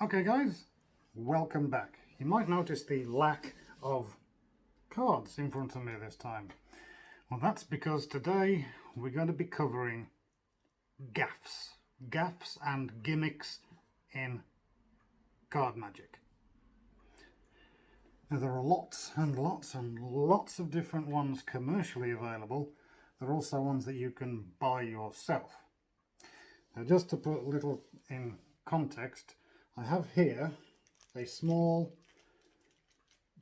Okay guys, welcome back. You might notice the lack of cards in front of me this time. Well, that's because today we're going to be covering gaffs and gimmicks in card magic. Now there are lots and lots of different ones commercially available. There are also ones that you can buy yourself. Now just to put a little in context, I have here a small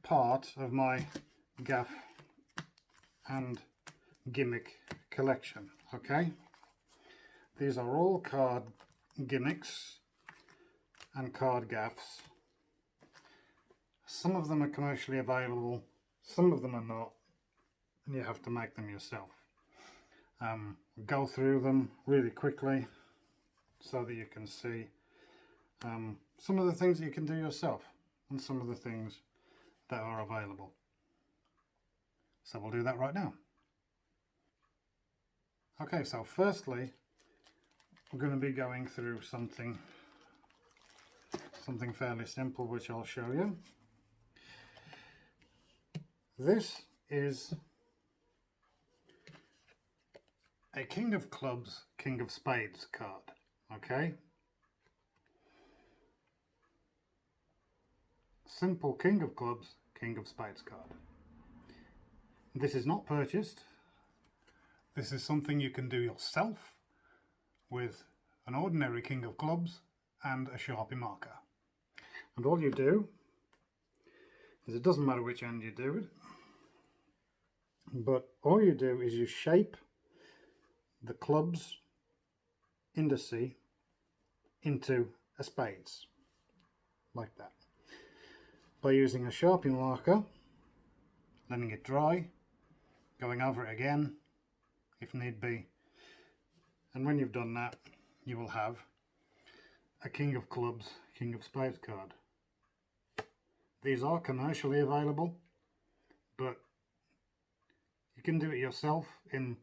part of my gaff and gimmick collection. Okay, these are all card gimmicks and card gaffs. Some of them are commercially available, some of them are not, and you have to make them yourself. Go through them really quickly so that you can see some of the things that you can do yourself and some of the things that are available. So we'll do that right now. Okay, so firstly we're going to be going through something fairly simple, which I'll show you. This is a King of Clubs, King of Spades card. Okay, simple King of Clubs, King of Spades card. This is not purchased. This is something you can do yourself with an ordinary King of Clubs and a Sharpie marker. And all you do is, it doesn't matter which end you do it, but all you do is you shape the club's indice into a spades, like that, by using a Sharpie marker, letting it dry, going over it again if need be, and when you've done that you will have a King of Clubs, King of Spades card. These are commercially available, but you can do it yourself in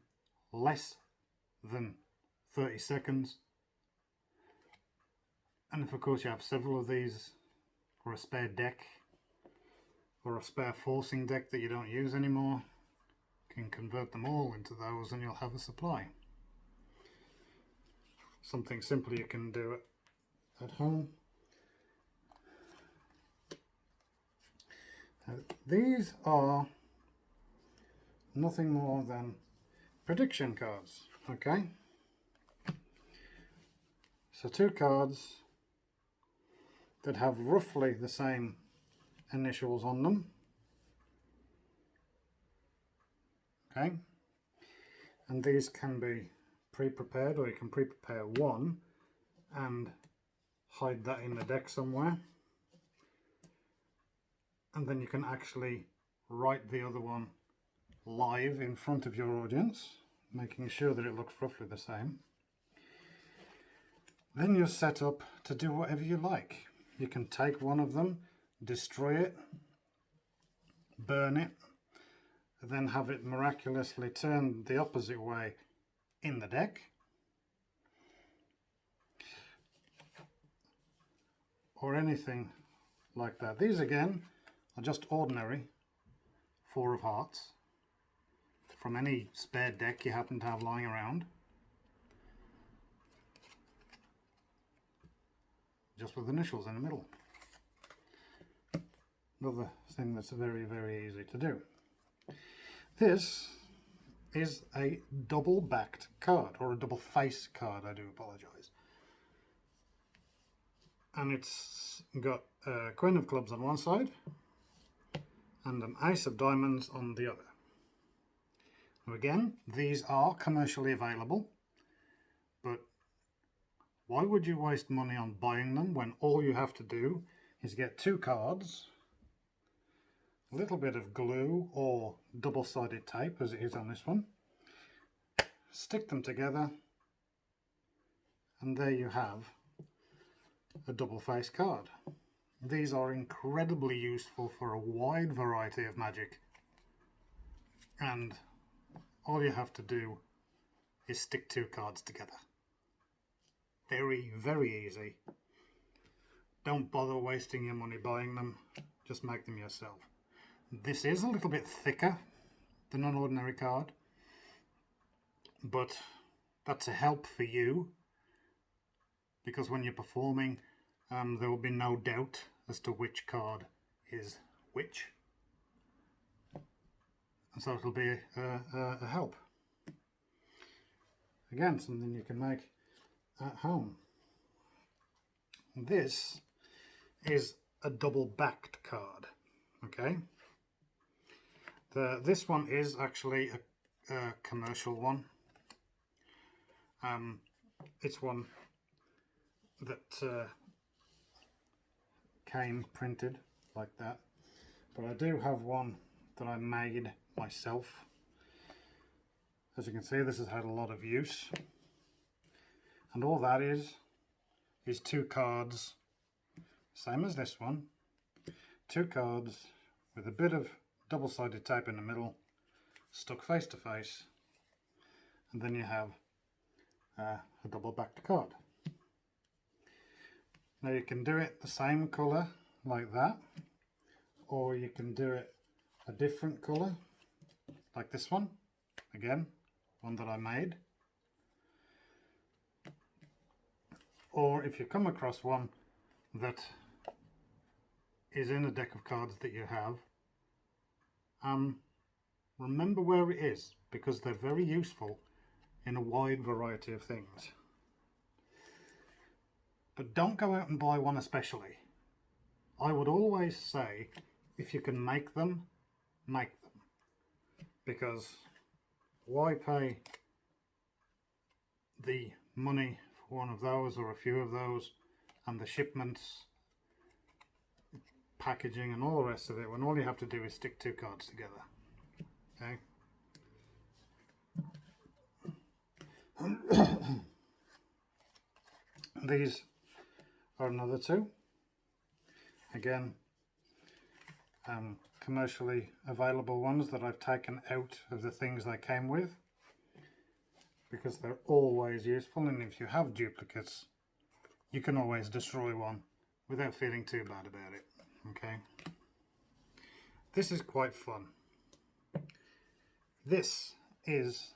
less than 30 seconds. And if of course you have several of these, or a spare deck, or a spare forcing deck that you don't use anymore, you can convert them all into those and you'll have a supply. Something simple you can do at home. These are nothing more than prediction cards. Okay, so two cards that have roughly the same initials on them. Okay, and these can be pre-prepared, or you can pre-prepare one and hide that in the deck somewhere, and then you can actually write the other one live in front of your audience, making sure that it looks roughly the same. Then you're set up to do whatever you like. You can take one of them, destroy it, burn it, then have it miraculously turned the opposite way in the deck, or anything like that. These again are just ordinary 4 of hearts from any spare deck you happen to have lying around, just with initials in the middle. Another thing that's very easy to do. This is a double-backed card, or a double face card, I do apologise. And it's got a Queen of Clubs on one side and an Ace of Diamonds on the other. Now again, these are commercially available, but why would you waste money on buying them when all you have to do is get 2 cards, a little bit of glue or double-sided tape, as it is on this one, stick them together, and there you have a double face card. These are incredibly useful for a wide variety of magic, and all you have to do is stick 2 cards together. Very easy. don't bother wasting your money buying them, just make them yourself. This is a little bit thicker than an ordinary card, but that's a help for you, because when you're performing there will be no doubt as to which card is which, and so it'll be a help. Again, something you can make at home. This is a double-backed card, okay? This one is actually a commercial one. It's one that came printed like that, but I do have one that I made myself. As you can see, this has had a lot of use, and all that is two cards, same as this one, two cards with a bit of double-sided tape in the middle, stuck face to face, and then you have a double-backed card. Now you can do it the same colour like that, or you can do it a different colour like this one, again, one that I made. Or if you come across one that is in a deck of cards that you have, remember where it is, because they're very useful in a wide variety of things. But don't go out and buy one especially. I would always say, if you can make them, make them. Because why pay the money for one of those or a few of those, and the shipments, packaging and all the rest of it, when all you have to do is stick two cards together. Okay. These are another two. Again, commercially available ones that I've taken out of the things they came with, because they're always useful, and if you have duplicates you can always destroy one without feeling too bad about it. Okay, this is quite fun. This is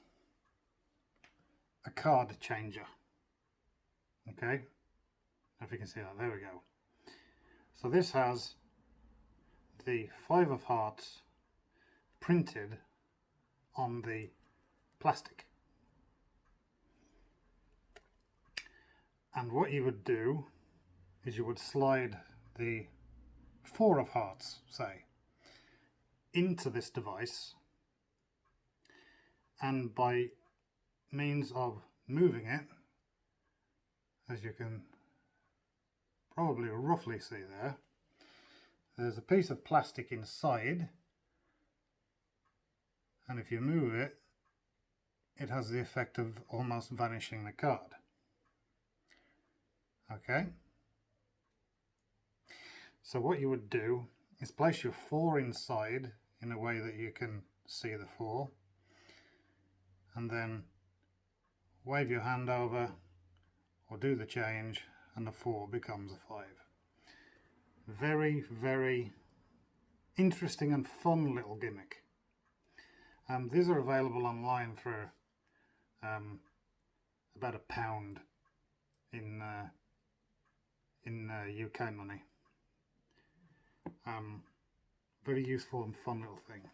a card changer. Okay, if you can see that, there we go. So this has the 5 of hearts printed on the plastic, and what you would do is you would slide the 4 of hearts, say, into this device, and by means of moving it, as you can probably roughly see there, there's a piece of plastic inside, and if you move it, it has the effect of almost vanishing the card. Okay, so what you would do is place your 4 inside in a way that you can see the 4, and then wave your hand over or do the change, and the 4 becomes a 5. Very, very interesting and fun little gimmick. These are available online for about £1 in UK money. Very useful and fun little thing.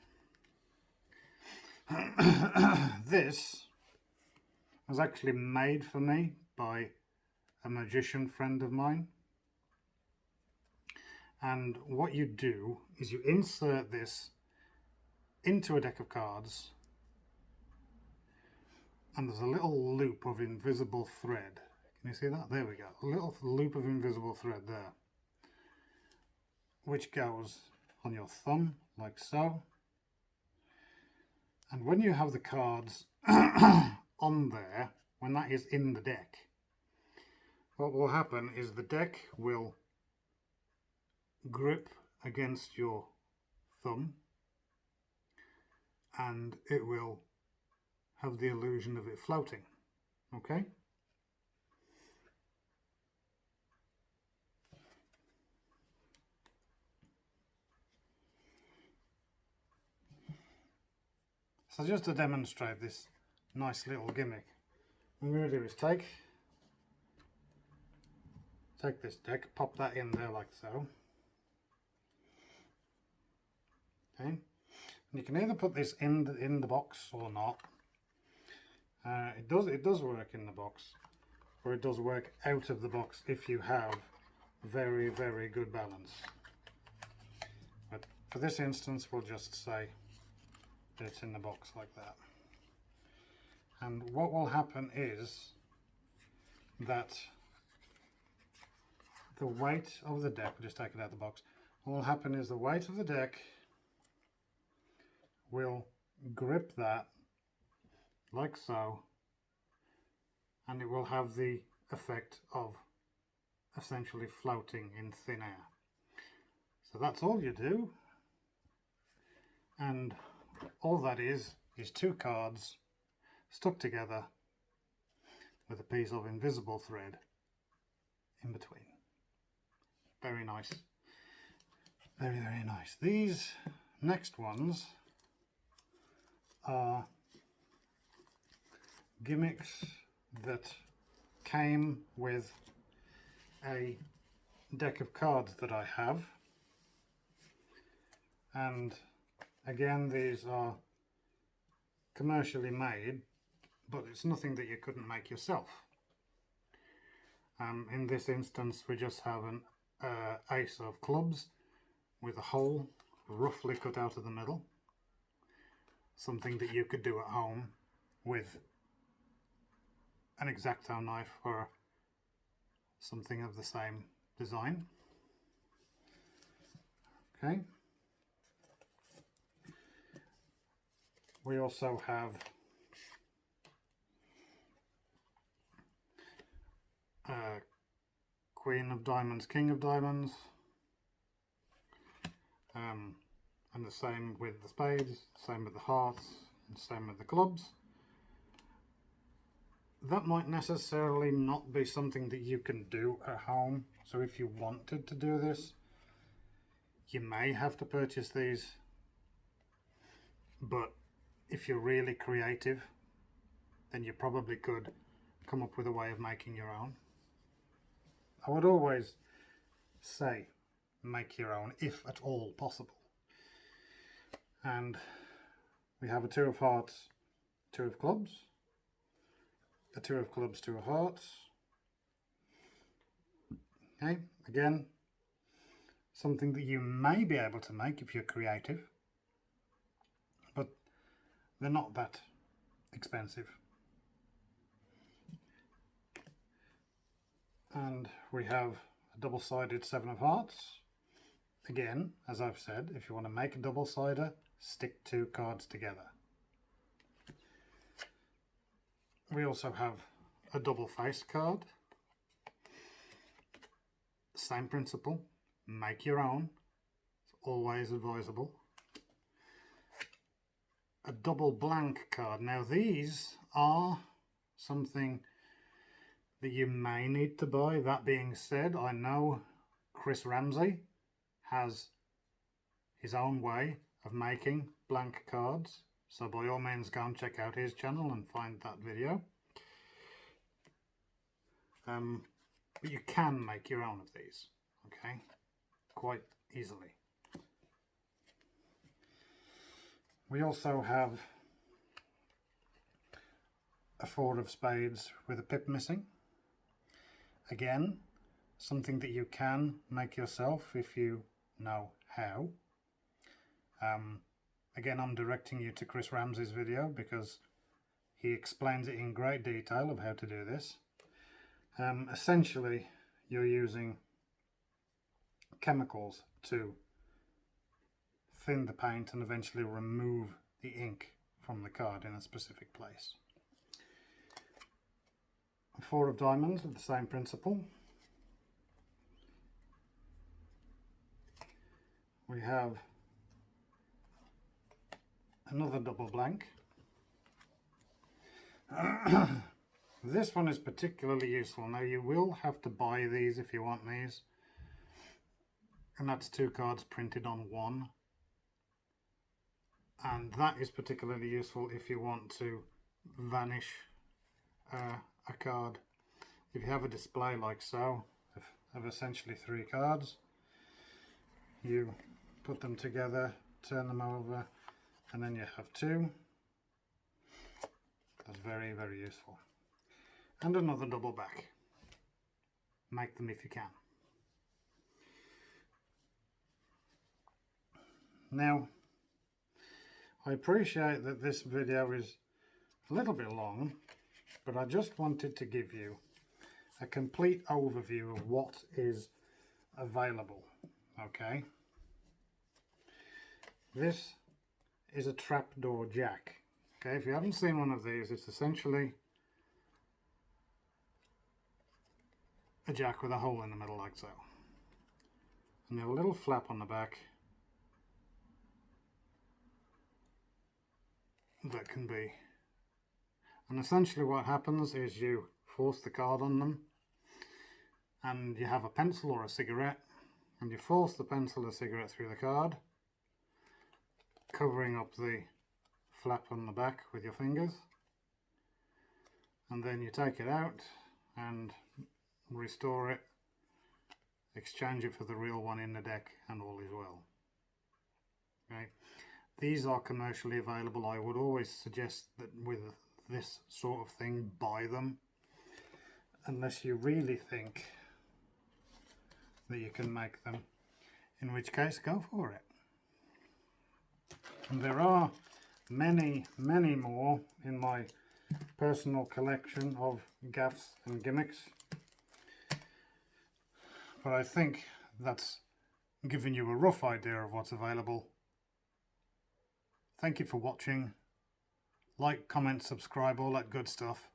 This was actually made for me by a magician friend of mine, and what you do is you insert this into a deck of cards, and there's a little loop of invisible thread. Can you see that? There we go, a little loop of invisible thread there, which goes on your thumb like so, and when you have the cards on there, when that is in the deck, what will happen is the deck will grip against your thumb, and it will have the illusion of it floating. Okay, So just to demonstrate this nice little gimmick, what I'm going to do is take this deck, pop that in there like so. Okay, and you can either put this in the box or not. It does work in the box, or it does work out of the box if you have very good balance. But for this instance, we'll just say that it's in the box like that. And what will happen is that the weight of the deck, we'll just take it out of the box, what will happen is the weight of the deck will grip that like so, and it will have the effect of essentially floating in thin air. So that's all you do, and all that is two cards stuck together with a piece of invisible thread in between. Very nice. Very nice. These next ones are gimmicks that came with a deck of cards that I have, and again, these are commercially made, but it's nothing that you couldn't make yourself. In this instance, we just have an ace of clubs with a hole roughly cut out of the middle, something that you could do at home with an X-Acto knife or something of the same design. Okay. We also have Queen of Diamonds, King of Diamonds, and the same with the spades, same with the hearts, and same with the clubs. That might necessarily not be something that you can do at home, so if you wanted to do this, you may have to purchase these, but if you're really creative, then you probably could come up with a way of making your own. I would always say make your own if at all possible. And we have a 2 of hearts, 2 of clubs, a 2 of clubs, 2 of hearts. Okay, again, something that you may be able to make if you're creative, but they're not that expensive. And we have a double-sided 7 of hearts. Again, as I've said, if you want to make a double-sider, stick 2 cards together. We also have a double face card. Same principle, make your own, it's always advisable. A double blank card. Now these are something that you may need to buy. That being said, I know Chris Ramsey has his own way of making blank cards, so by all means go and check out his channel and find that video. But you can make your own of these, okay, quite easily. We also have a 4 of spades with a pip missing. Again, something that you can make yourself if you know how. Again, I'm directing you to Chris Ramsey's video because he explains it in great detail of how to do this. Essentially, you're using chemicals to thin the paint and eventually remove the ink from the card in a specific place. 4 of diamonds with the same principle. We have another double blank. This one is particularly useful. Now you will have to buy these if you want these, and that's 2 cards printed on one. and that is particularly useful if you want to vanish a card. If you have a display like so of essentially 3 cards, you put them together, turn them over, and then you have 2. That's very, very useful. And another double back. Make them if you can. Now, I appreciate that this video is a little bit long, but I just wanted to give you a complete overview of what is available. Okay, this is a trapdoor jack. Okay, if you haven't seen one of these, it's essentially a jack with a hole in the middle like so, and you have a little flap on the back that can be, and essentially what happens is you force the card on them, and you have a pencil or a cigarette, and you force the pencil or cigarette through the card, covering up the flap on the back with your fingers, and then you take it out and restore it, exchange it for the real one in the deck, and all is well. Okay, these are commercially available. I would always suggest that with this sort of thing, buy them, unless you really think that you can make them, in which case go for it. And there are many, many more in my personal collection of gaffs and gimmicks, but I think that's given you a rough idea of what's available. Thank you for watching. Like, comment, subscribe, all that good stuff.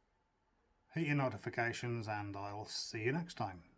Hit your notifications, and I'll see you next time.